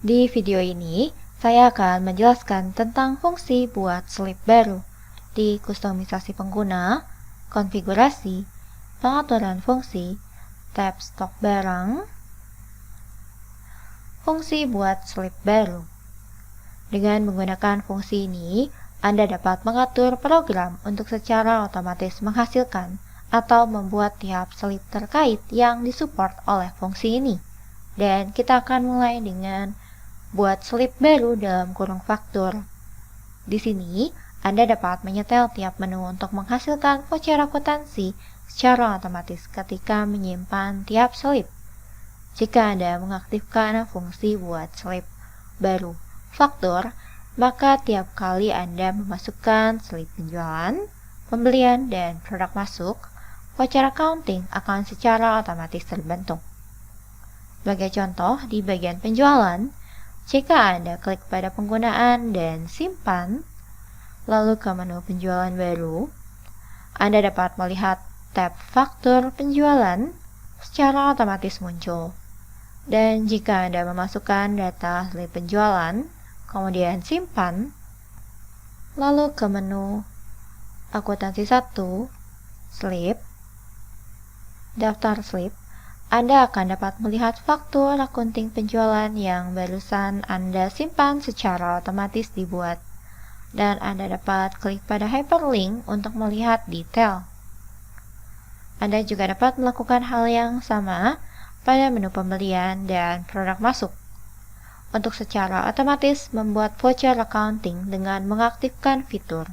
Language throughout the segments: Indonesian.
Di video ini, saya akan menjelaskan tentang fungsi buat slip baru di kustomisasi pengguna, konfigurasi, pengaturan fungsi, tab stok barang, fungsi buat slip baru. Dengan menggunakan fungsi ini, Anda dapat mengatur program untuk secara otomatis menghasilkan atau membuat tiap slip terkait yang disupport oleh fungsi ini. Dan kita akan mulai dengan buat slip baru dalam kurung faktur. Di sini, Anda dapat menyetel tiap menu untuk menghasilkan voucher akuntansi secara otomatis ketika menyimpan tiap slip. Jika Anda mengaktifkan fungsi buat slip baru faktur, maka tiap kali Anda memasukkan slip penjualan, pembelian, dan produk masuk, voucher accounting akan secara otomatis terbentuk. Sebagai contoh, di bagian penjualan, jika Anda klik pada penggunaan dan simpan, lalu ke menu penjualan baru, Anda dapat melihat tab faktur penjualan secara otomatis muncul. Dan jika Anda memasukkan data slip penjualan, kemudian simpan, lalu ke menu akuntansi 1, slip, daftar slip, Anda akan dapat melihat faktur akunting penjualan yang barusan Anda simpan secara otomatis dibuat. Dan Anda dapat klik pada hyperlink untuk melihat detail. Anda juga dapat melakukan hal yang sama pada menu pembelian dan produk masuk untuk secara otomatis membuat voucher accounting dengan mengaktifkan fitur.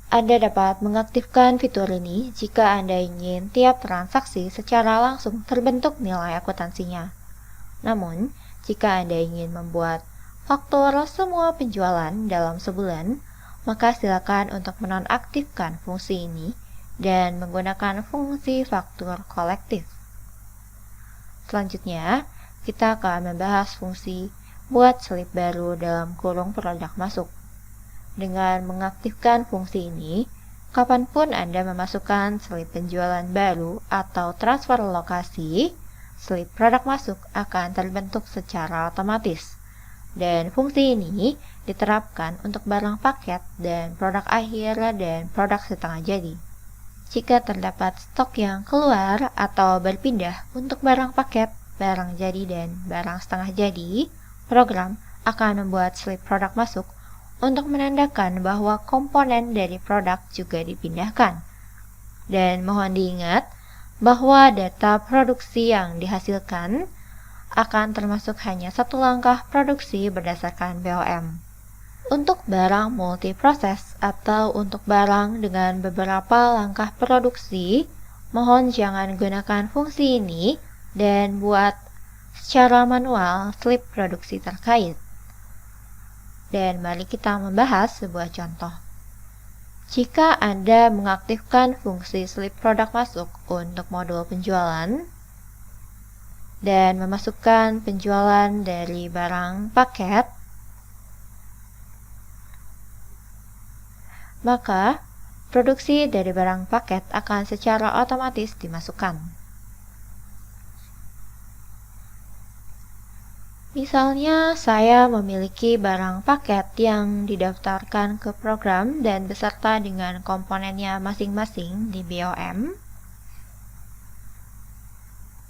Anda dapat mengaktifkan fitur ini jika Anda ingin tiap transaksi secara langsung terbentuk nilai akuntansinya. Namun, jika Anda ingin membuat faktur semua penjualan dalam sebulan, maka silakan untuk menonaktifkan fungsi ini dan menggunakan fungsi faktur kolektif. Selanjutnya, kita akan membahas fungsi buat slip baru dalam kurung produk masuk. Dengan mengaktifkan fungsi ini, kapanpun Anda memasukkan slip penjualan baru atau transfer lokasi, slip produk masuk akan terbentuk secara otomatis. Dan fungsi ini diterapkan untuk barang paket dan produk akhir dan produk setengah jadi. Jika terdapat stok yang keluar atau berpindah untuk barang paket, barang jadi, dan barang setengah jadi, program akan membuat slip produk masuk untuk menandakan bahwa komponen dari produk juga dipindahkan. Dan mohon diingat bahwa data produksi yang dihasilkan akan termasuk hanya satu langkah produksi berdasarkan BOM. Untuk barang multiproses atau untuk barang dengan beberapa langkah produksi, mohon jangan gunakan fungsi ini dan buat secara manual slip produksi terkait. Dan mari kita membahas sebuah contoh. Jika Anda mengaktifkan fungsi slip produk masuk untuk modul penjualan dan memasukkan penjualan dari barang paket, maka produksi dari barang paket akan secara otomatis dimasukkan. Misalnya, saya memiliki barang paket yang didaftarkan ke program dan beserta dengan komponennya masing-masing di BOM.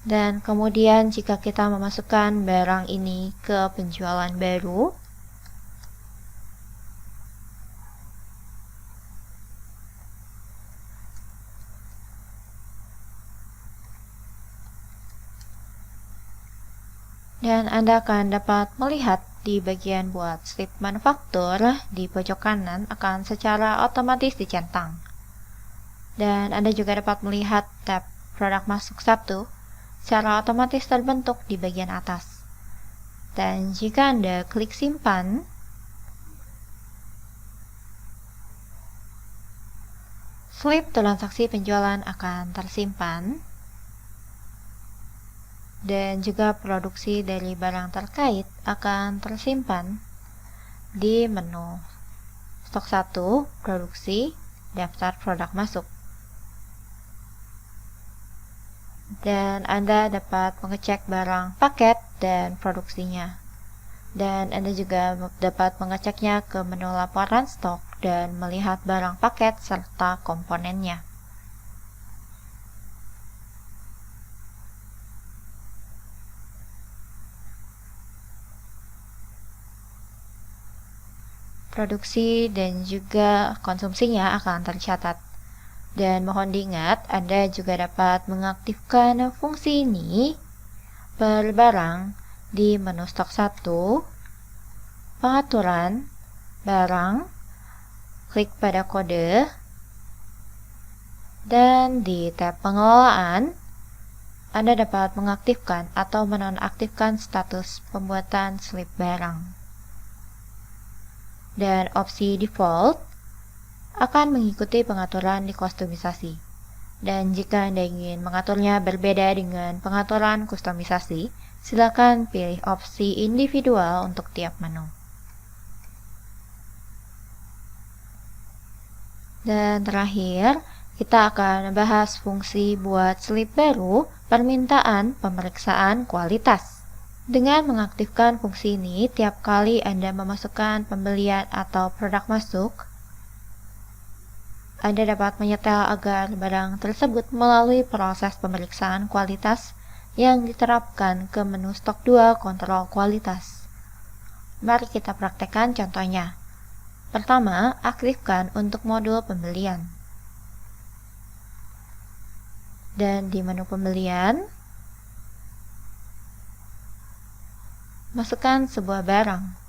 Dan kemudian jika kita memasukkan barang ini ke penjualan baru, dan Anda akan dapat melihat di bagian buat slip manufaktur di pojok kanan akan secara otomatis dicentang. Dan Anda juga dapat melihat tab produk masuk 1 secara otomatis terbentuk di bagian atas. Dan jika Anda klik simpan, slip transaksi penjualan akan tersimpan. Dan juga produksi dari barang terkait akan tersimpan di menu stok 1, produksi, daftar produk masuk. Dan Anda dapat mengecek barang paket dan produksinya. Dan Anda juga dapat mengeceknya ke menu laporan stok dan melihat barang paket serta komponennya. Produksi dan juga konsumsinya akan tercatat. Dan mohon diingat, Anda juga dapat mengaktifkan fungsi ini per barang di menu stok 1, pengaturan, barang, klik pada kode, dan di tab pengelolaan, Anda dapat mengaktifkan atau menonaktifkan status pembuatan slip barang. Dan opsi default akan mengikuti pengaturan di kustomisasi. Dan jika Anda ingin mengaturnya berbeda dengan pengaturan kustomisasi, silakan pilih opsi individual untuk tiap menu. Dan terakhir, kita akan bahas fungsi buat slip baru permintaan pemeriksaan kualitas. Dengan mengaktifkan fungsi ini, tiap kali Anda memasukkan pembelian atau produk masuk, Anda dapat menyetel agar barang tersebut melalui proses pemeriksaan kualitas yang diterapkan ke menu stok 2 kontrol kualitas. Mari kita praktekkan contohnya. Pertama, aktifkan untuk modul pembelian. Dan di menu pembelian, masukkan sebuah barang.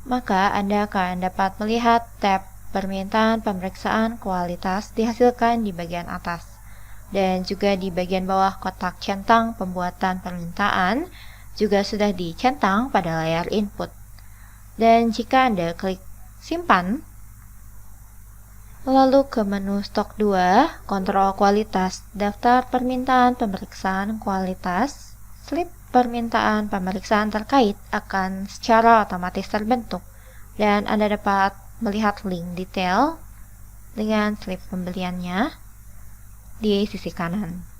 Maka Anda akan dapat melihat tab permintaan pemeriksaan kualitas dihasilkan di bagian atas. Dan juga di bagian bawah kotak centang pembuatan permintaan juga sudah dicentang pada layar input. Dan jika Anda klik simpan, lalu ke menu stok 2, kontrol kualitas, daftar permintaan pemeriksaan kualitas, slip permintaan pemeriksaan terkait akan secara otomatis terbentuk dan Anda dapat melihat link detail dengan slip pembeliannya di sisi kanan.